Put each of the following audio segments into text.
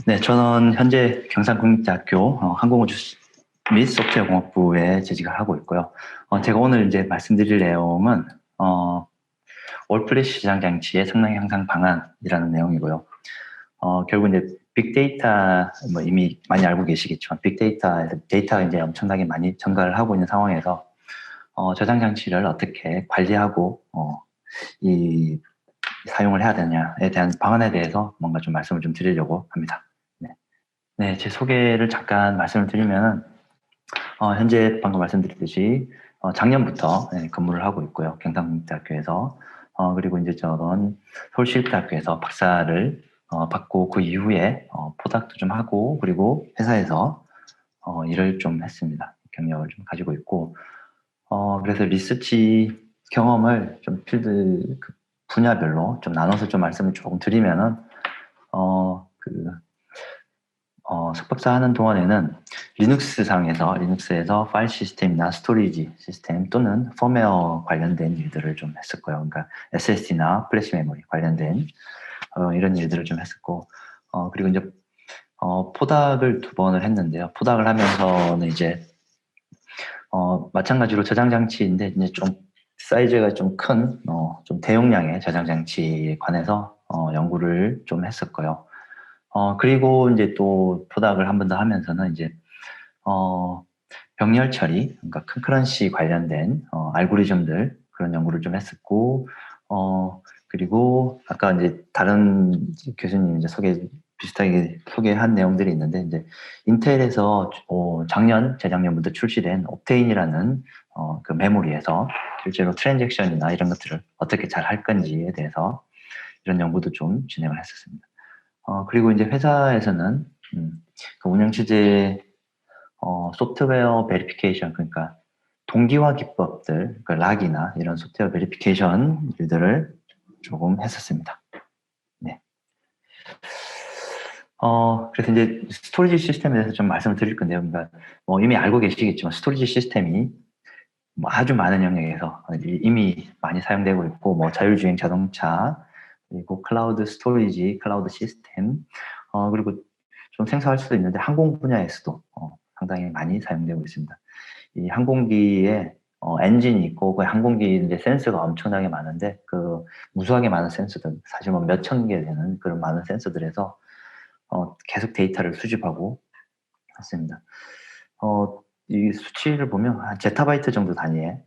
네, 저는 현재 경상국립대학교 항공우주 및 소프트웨어공학부에 재직을 하고 있고요. 제가 오늘 이제 말씀드릴 내용은 올플래시 저장 장치의 성능 향상 방안이라는 내용이고요. 결국 이제 빅데이터 뭐 이미 많이 알고 계시겠지만 데이터가 이제 엄청나게 많이 증가를 하고 있는 상황에서 저장 장치를 어떻게 관리하고 이 사용을 해야 되냐에 대한 방안에 대해서 뭔가 좀 말씀을 좀 드리려고 합니다. 네, 제 소개를 잠깐 말씀을 드리면 현재 방금 말씀드렸듯이 작년부터 근무를 하고 있고요. 경상국립대학교에서 그리고 이제 저는 서울시립대학교에서 박사를 받고 그 이후에 포닥도 좀 하고 그리고 회사에서 일을 좀 했습니다. 경력을 좀 가지고 있고 그래서 리서치 경험을 좀 필드 그 분야별로 좀 나눠서 좀 말씀을 조금 드리면은 석박사 하는 동안에는 리눅스에서 파일 시스템이나 스토리지 시스템 또는 펌웨어 관련된 일들을 좀 했었고요. 그러니까 SSD나 플래시 메모리 관련된 이런 일들을 좀 했었고, 그리고 이제 포닥을 2번을 했는데요. 포닥을 하면서는 이제 마찬가지로 저장 장치인데 이제 좀 사이즈가 좀 큰, 좀 대용량의 저장 장치에 관해서 연구를 좀 했었고요. 그리고 이제 또 포닥을 한 번 더 하면서는 이제, 병렬 처리, 그러니까 컨커런시 관련된, 알고리즘들, 그런 연구를 좀 했었고, 그리고 아까 이제 다른 교수님 이제 비슷하게 소개한 내용들이 있는데, 이제 인텔에서, 재작년부터 출시된 옵테인이라는, 그 메모리에서 실제로 트랜잭션이나 이런 것들을 어떻게 잘 할 건지에 대해서 이런 연구도 좀 진행을 했었습니다. 그리고 이제 회사에서는 그 운영 체제 소프트웨어 베리피케이션, 그러니까 동기화 기법들, 그러니까 락이나 이런 소프트웨어 베리피케이션 일들을 조금 했었습니다. 네. 그래서 이제 스토리지 시스템에 대해서 좀 말씀을 드릴 건데요. 그러니까 이미 알고 계시겠지만 스토리지 시스템이 아주 많은 영역에서 이미 많이 사용되고 있고, 자율주행 자동차, 그리고 클라우드 스토리지, 클라우드 시스템, 그리고 좀 생소할 수도 있는데 항공 분야에서도 상당히 많이 사용되고 있습니다. 이 항공기에 엔진이 있고 그 항공기 이제 센서가 엄청나게 많은데 그 무수하게 많은 센서들, 사실 몇천 개 되는 그런 많은 센서들에서 계속 데이터를 수집하고 있습니다. 이 수치를 보면 한 제타바이트 정도 단위에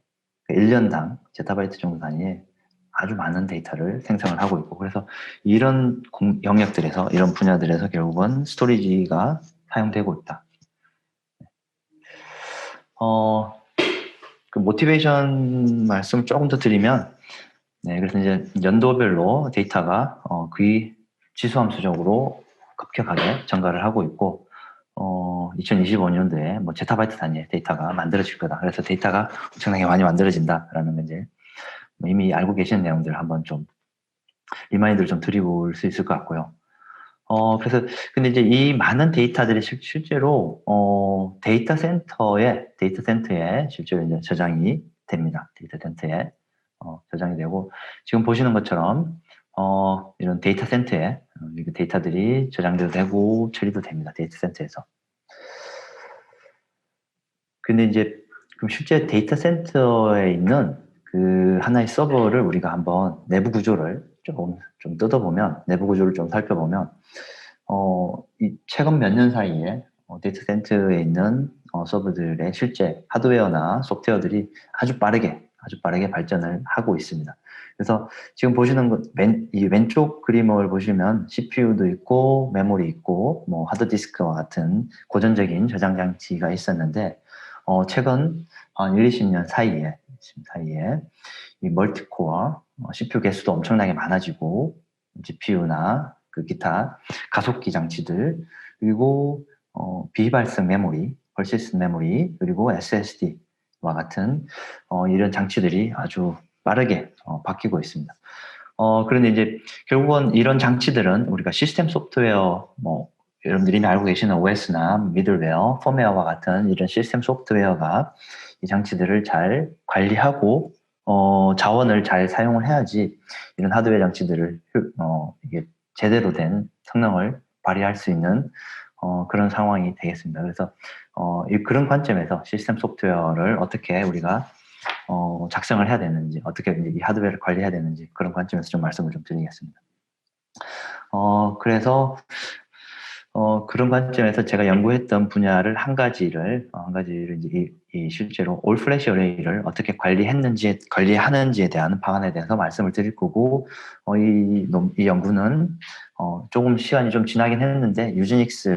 1년당 제타바이트 정도 단위에 아주 많은 데이터를 생성을 하고 있고, 그래서 이런 영역들에서 이런 분야들에서 결국은 스토리지가 사용되고 있다. 그 모티베이션 말씀을 조금 더 드리면, 네, 그래서 이제 연도별로 데이터가 지수함수적으로 급격하게 증가를 하고 있고, 2025년도에 제타바이트 단위의 데이터가 만들어질 거다. 그래서 데이터가 엄청나게 많이 만들어진다라는 건 이제 이미 알고 계시는 내용들을 한번 좀 리마인드를 좀 드리고 올 수 있을 것 같고요. 그래서 근데 이제 이 많은 데이터들이 실제로 데이터 센터에 실제로 이제 저장이 됩니다. 데이터 센터에 저장이 되고, 지금 보시는 것처럼 이런 데이터 센터에 데이터들이 저장도 되고 처리도 됩니다. 데이터 센터에서. 근데 이제 그럼 실제 데이터 센터에 있는 그 하나의 서버를 우리가 한번 내부 구조를 좀 뜯어보면, 내부 구조를 좀 살펴보면, 이 최근 몇 년 사이에 데이터 센터에 있는 서버들의 실제 하드웨어나 소프트웨어들이 아주 빠르게 발전을 하고 있습니다. 그래서 지금 보시는 이 왼쪽 그림을 보시면 CPU도 있고 메모리 있고 하드디스크와 같은 고전적인 저장 장치가 있었는데, 최근 한 1, 20년 사이에 이 멀티코어 CPU 개수도 엄청나게 많아지고, GPU나 그 기타 가속기 장치들, 그리고 비발성 메모리, persistent 메모리, 그리고 SSD와 같은 이런 장치들이 아주 빠르게 바뀌고 있습니다. 그런데 이제 결국은 이런 장치들은 우리가 시스템 소프트웨어, 여러분들이 알고 계시는 OS나 미들웨어, 펌웨어와 같은 이런 시스템 소프트웨어가 이 장치들을 잘 관리하고 자원을 잘 사용을 해야지 이런 하드웨어 장치들을 이게 제대로 된 성능을 발휘할 수 있는 그런 상황이 되겠습니다. 그래서 그런 관점에서 시스템 소프트웨어를 어떻게 우리가 작성을 해야 되는지, 어떻게 이 하드웨어를 관리해야 되는지 그런 관점에서 좀 말씀을 좀 드리겠습니다. 그래서 그런 관점에서 제가 연구했던 분야를 한 가지를 이제 이 실제로 올 플래시 어레이를 어떻게 관리하는지에 대한 방안에 대해서 말씀을 드릴 거고, 이 연구는 조금 시간이 좀 지나긴 했는데 유즈닉스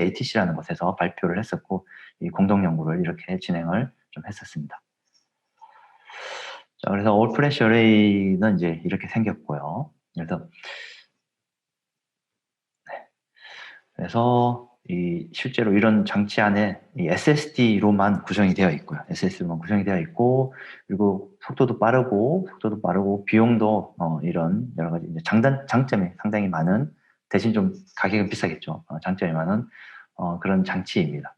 ATC라는 곳에서 발표를 했었고, 이 공동 연구를 이렇게 진행을 좀 했었습니다. 자, 그래서 올 플래시 어레이는 이제 이렇게 생겼고요. 그래서 실제로 이런 장치 안에 이 SSD로만 구성이 되어 있고요. SSD로만 구성이 되어 있고, 그리고 속도도 빠르고 비용도 이런 여러 가지 이제 장점이 상당히 많은, 대신 좀 가격은 비싸겠죠. 장점이 많은 그런 장치입니다.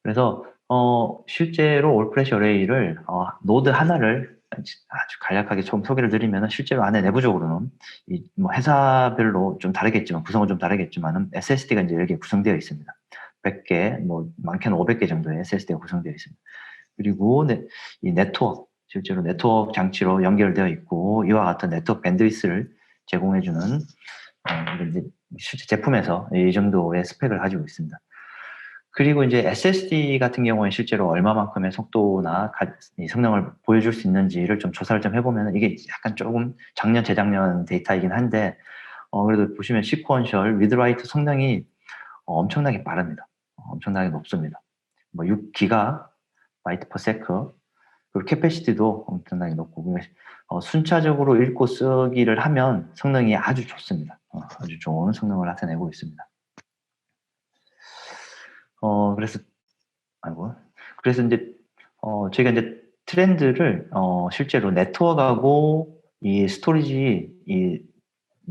그래서 실제로 올 플래시 어레이를 노드 하나를 아주 간략하게 좀 소개를 드리면, 실제로 안에 내부적으로는 뭐 회사별로 좀 다르겠지만, 구성은 좀 다르겠지만은 SSD가 이제 이렇게 구성되어 있습니다. 100개, 뭐 많게는 500개 정도의 SSD가 구성되어 있습니다. 그리고 이 네트워크, 실제로 네트워크 장치로 연결되어 있고, 이와 같은 네트워크 밴드위스를 제공해주는 이제 실제 제품에서 이 정도의 스펙을 가지고 있습니다. 그리고 이제 SSD 같은 경우에 실제로 얼마만큼의 속도나 이 성능을 보여줄 수 있는지를 좀 조사를 좀 해보면, 이게 약간 조금 작년, 재작년 데이터이긴 한데, 그래도 보시면 시퀀셜 리드라이트 성능이 엄청나게 빠릅니다. 엄청나게 높습니다. 뭐 6기가 바이트 퍼 세크, 그리고 캐패시티도 엄청나게 높고, 순차적으로 읽고 쓰기를 하면 성능이 아주 좋습니다. 아주 좋은 성능을 나타내고 있습니다. 그래서 이제 저희가 이제 트렌드를 실제로 네트워크하고 이 스토리지, 이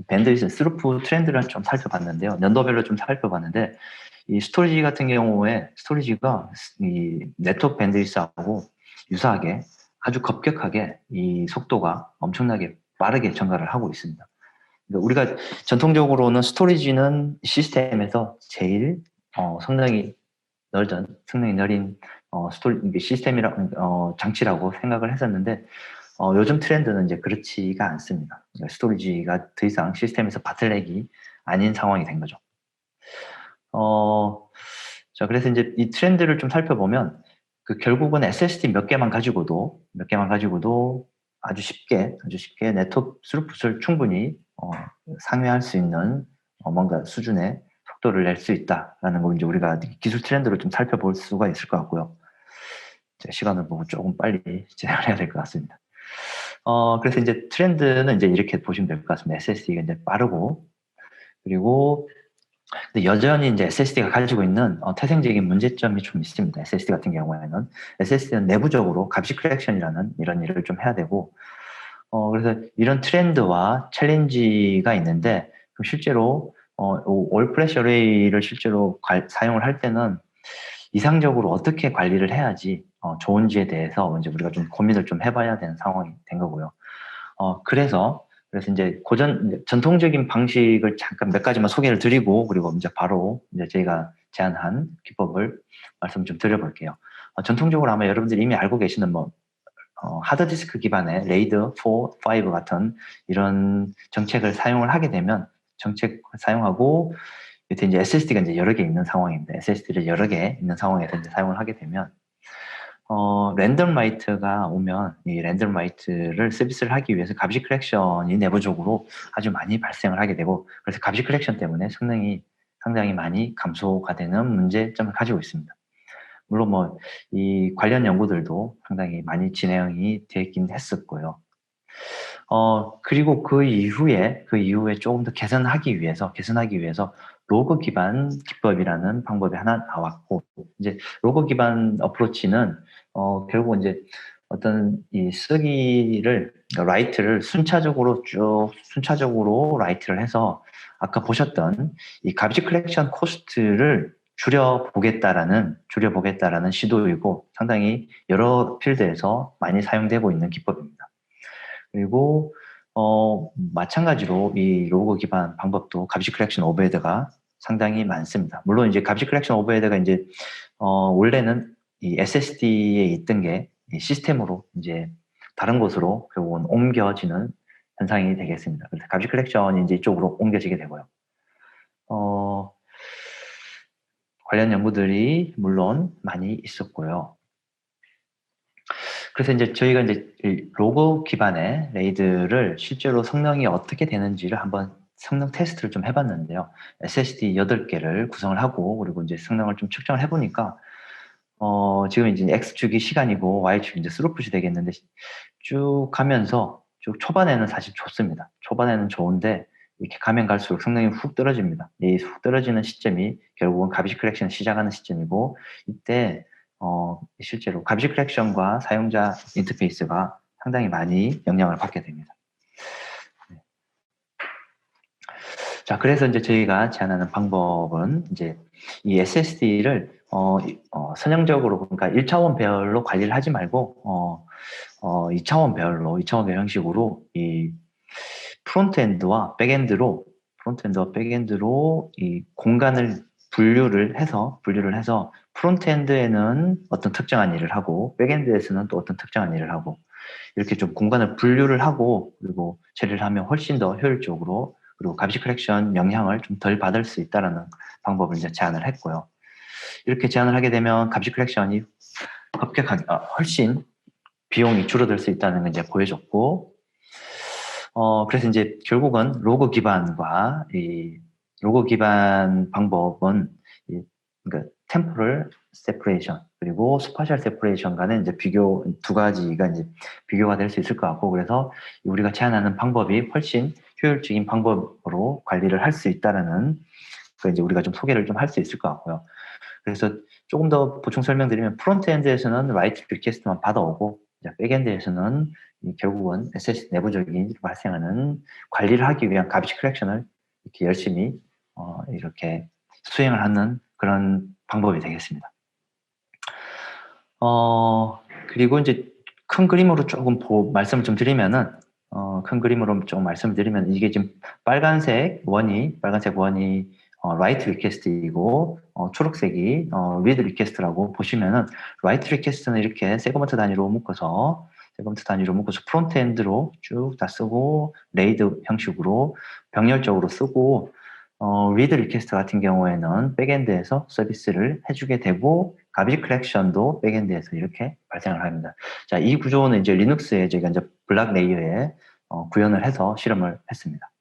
밴드위스 스루프 트렌드를 좀 살펴봤는데요. 연도별로 좀 살펴봤는데, 이 스토리지 같은 경우에 스토리지가 이 네트워크 밴드위스하고 유사하게 아주 급격하게 이 속도가 엄청나게 빠르게 증가를 하고 있습니다. 그러니까 우리가 전통적으로는 스토리지는 시스템에서 제일 성능이 느린 장치라고 생각을 했었는데, 요즘 트렌드는 이제 그렇지가 않습니다. 그러니까 스토리지가 더 이상 시스템에서 바틀렉이 아닌 상황이 된 거죠. 자, 그래서 이제 이 트렌드를 좀 살펴보면, 결국은 SSD 몇 개만 가지고도 아주 쉽게 네트워크 스루풋을 충분히 상회할 수 있는 뭔가 수준의 속도를 낼 수 있다라는 걸 이제 우리가 기술 트렌드를 좀 살펴볼 수가 있을 것 같고요. 제가 시간을 보고 조금 빨리 진행을 해야 될 것 같습니다. 그래서 이제 트렌드는 이제 이렇게 보시면 될 것 같습니다. SSD가 이제 빠르고, 그리고 근데 여전히 이제 SSD가 가지고 있는 태생적인 문제점이 좀 있습니다. SSD 같은 경우에는 SSD는 내부적으로 값식 컬렉션이라는 이런 일을 좀 해야 되고, 그래서 이런 트렌드와 챌린지가 있는데, 실제로 올 플래시 어레이를 실제로 사용을 할 때는 이상적으로 어떻게 관리를 해야지 좋은지에 대해서 이제 우리가 좀 고민을 좀 해봐야 되는 상황이 된 거고요. 그래서 이제 전통적인 방식을 잠깐 몇 가지만 소개를 드리고, 그리고 이제 바로 이제 저희가 제안한 기법을 말씀 좀 드려볼게요. 전통적으로 아마 여러분들이 이미 알고 계시는 하드디스크 기반의 레이드 4, 5 같은 이런 정책을 사용을 하게 되면, 사용하고 밑에 이제 SSD가 이제 여러 개 있는 상황인데, SSD를 여러 개 있는 상황에서 이제 사용을 하게 되면, 랜덤 라이트가 오면 이 랜덤 라이트를 서비스를 하기 위해서 값식 컬렉션이 내부적으로 아주 많이 발생을 하게 되고, 그래서 값식 컬렉션 때문에 성능이 상당히 많이 감소가 되는 문제점을 가지고 있습니다. 물론 이 관련 연구들도 상당히 많이 진행이 되긴 했었고요. 그리고 그 이후에 조금 더 개선하기 위해서 로그 기반 기법이라는 방법이 하나 나왔고, 이제 로그 기반 어프로치는 결국 이제 어떤 이 라이트를 순차적으로 라이트를 해서, 아까 보셨던 이 값식 컬렉션 코스트를 줄여보겠다라는 시도이고, 상당히 여러 필드에서 많이 사용되고 있는 기법입니다. 그리고 마찬가지로 이 로그 기반 방법도 가비지 컬렉션 오버헤드가 상당히 많습니다. 물론 이제 가비지 컬렉션 오버헤드가 이제 원래는 이 SSD에 있던 게 이 시스템으로 이제 다른 곳으로 결국은 옮겨지는 현상이 되겠습니다. 그래서 가비지 컬렉션이 이제 이쪽으로 옮겨지게 되고요. 관련 연구들이 물론 많이 있었고요. 그래서 이제 저희가 이제 로고 기반의 레이드를 실제로 성능이 어떻게 되는지를 한번 성능 테스트를 좀 해봤는데요. SSD 8개를 구성을 하고 그리고 이제 성능을 좀 측정을 해보니까 지금 이제 X축이 시간이고 Y축이 이제 스루풋이 되겠는데 쭉 가면서 쭉 초반에는 사실 좋습니다. 초반에는 좋은데 이렇게 가면 갈수록 성능이 훅 떨어집니다. 이 훅 떨어지는 시점이 결국은 가비지 컬렉션 시작하는 시점이고 이때 실제로 가비지 컬렉션과 사용자 인터페이스가 상당히 많이 영향을 받게 됩니다. 네. 자, 그래서 이제 저희가 제안하는 방법은 이제 이 SSD를 선형적으로 그러니까 1차원 배열로 관리를 하지 말고 2차원 배열로 2차원 배열 형식으로 이 프론트엔드와 백엔드로 이 공간을 분류를 해서 프론트엔드에는 어떤 특정한 일을 하고 백엔드에서는 또 어떤 특정한 일을 하고 이렇게 좀 공간을 분류를 하고 그리고 처리를 하면 훨씬 더 효율적으로 그리고 가비지 컬렉션 영향을 좀 덜 받을 수 있다라는 방법을 이제 제안을 했고요. 이렇게 제안을 하게 되면 가비지 컬렉션이 급격하게 훨씬 비용이 줄어들 수 있다는 걸 이제 보여줬고 그래서 이제 결국은 로고 기반 방법은 그러니까 템포럴 세퍼레이션 그리고 스파셜 세퍼레이션 간의 이제 두 가지가 이제 비교가 될 수 있을 것 같고 그래서 우리가 제안하는 방법이 훨씬 효율적인 방법으로 관리를 할 수 있다라는 그 이제 우리가 좀 소개를 좀 할 수 있을 것 같고요. 그래서 조금 더 보충 설명드리면 프론트엔드에서는 라이트 리퀘스트만 받아오고 백엔드에서는 결국은 SSD 내부적인 발생하는 관리를 하기 위한 가비지 컬렉션을 이렇게 열심히 이렇게 수행을 하는 그런 방법이 되겠습니다. 그리고 이제 큰 그림으로 조금 말씀을 좀 드리면은 큰 그림으로 좀 말씀을 드리면 이게 지금 빨간색 원이 라이트 리퀘스트이고 초록색이 리드 리퀘스트라고 보시면은 라이트 리퀘스트는 이렇게 세그먼트 단위로 묶어서 프론트엔드로 쭉 다 쓰고 레이드 형식으로 병렬적으로 쓰고 리드 리퀘스트 같은 경우에는 백엔드에서 서비스를 해주게 되고 가비지 컬렉션도 백엔드에서 이렇게 발생을 합니다. 자, 이 구조는 이제 리눅스에 저희가 이제 블락 레이어에 구현을 해서 실험을 했습니다.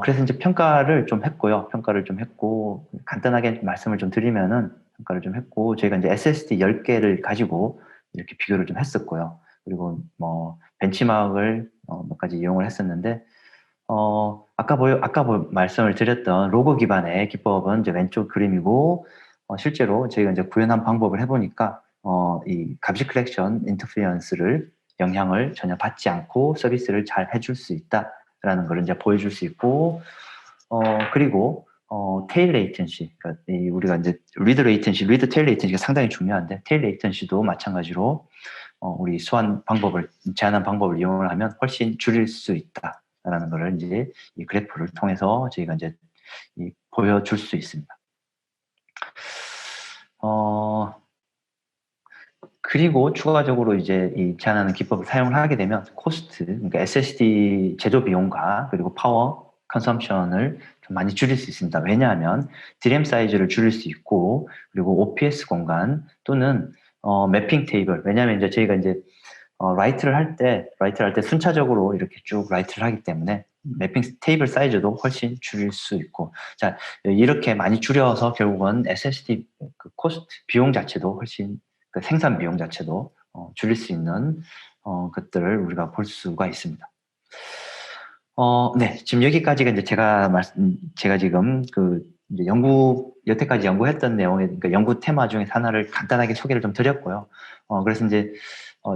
그래서 이제 평가를 좀 했고 간단하게 말씀을 좀 드리면은 평가를 좀 했고 저희가 이제 SSD 10개를 가지고 이렇게 비교를 좀 했었고요. 그리고 뭐 벤치마크를 몇 가지 이용을 했었는데 아까 말씀을 드렸던 로그 기반의 기법은 이제 왼쪽 그림이고, 실제로 저희가 이제 구현한 방법을 해보니까, 이 가비지 컬렉션 인터페런스를 영향을 전혀 받지 않고 서비스를 잘 해줄 수 있다라는 걸 이제 보여줄 수 있고, 그리고, 테일 레이텐시, 그러니까 우리가 이제 리드 테일 레이텐시가 상당히 중요한데, 테일 레이텐시도 마찬가지로, 우리 제안한 방법을 이용을 하면 훨씬 줄일 수 있다. 라는 것을 이제 이 그래프를 통해서 저희가 이제 보여줄 수 있습니다. 그리고 추가적으로 이제 이 제안하는 기법을 사용을 하게 되면 코스트, 그러니까 SSD 제조 비용과 그리고 파워 컨섬션을 좀 많이 줄일 수 있습니다. 왜냐하면 DRAM 사이즈를 줄일 수 있고 그리고 OPS 공간 또는 매핑 테이블, 왜냐하면 이제 저희가 이제 라이트를 할 때 순차적으로 이렇게 쭉 라이트를 하기 때문에 매핑 테이블 사이즈도 훨씬 줄일 수 있고, 자, 이렇게 많이 줄여서 결국은 SSD 그 코스트 비용 자체도 훨씬 그 생산 비용 자체도 줄일 수 있는 것들을 우리가 볼 수가 있습니다. 네, 지금 여기까지가 이제 제가 지금 이제 여태까지 연구했던 내용의 그러니까 연구 테마 중에 하나를 간단하게 소개를 좀 드렸고요. 그래서 이제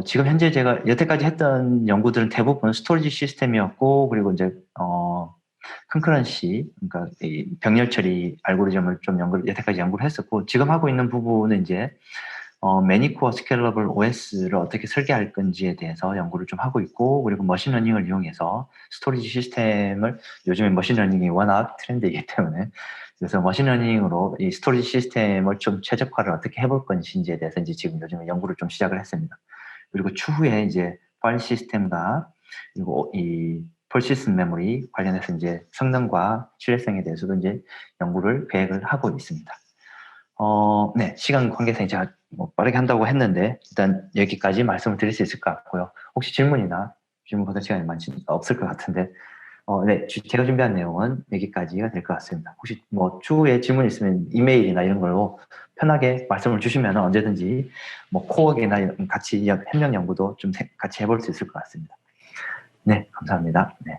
지금 현재 제가 여태까지 했던 연구들은 대부분 스토리지 시스템이었고, 그리고 이제 컨커런시, 그러니까 이 병렬 처리 알고리즘을 좀 여태까지 연구를 했었고, 지금 하고 있는 부분은 이제 매니쿠어 스케일러블 OS를 어떻게 설계할 건지에 대해서 연구를 좀 하고 있고, 그리고 머신러닝을 이용해서 스토리지 시스템을, 요즘에 머신러닝이 워낙 트렌드이기 때문에, 그래서 머신러닝으로 이 스토리지 시스템을 좀 최적화를 어떻게 해볼 건지에 대해서 이제 지금 요즘에 연구를 좀 시작을 했습니다. 그리고 추후에 이제 파일 시스템과 그리고 이 persistent 메모리 관련해서 이제 성능과 신뢰성에 대해서도 이제 연구를 계획을 하고 있습니다. 네, 시간 관계상 제가 뭐 빠르게 한다고 했는데 일단 여기까지 말씀을 드릴 수 있을 것 같고요. 혹시 질문보다 시간이 많지 없을 것 같은데, 네, 제가 준비한 내용은 여기까지가 될 것 같습니다. 혹시 뭐 추후에 질문 있으면 이메일이나 이런 걸로 편하게 말씀을 주시면 언제든지 뭐 코어기나 이런 같이 협력 연구도 좀 같이 해볼 수 있을 것 같습니다. 네, 감사합니다. 네.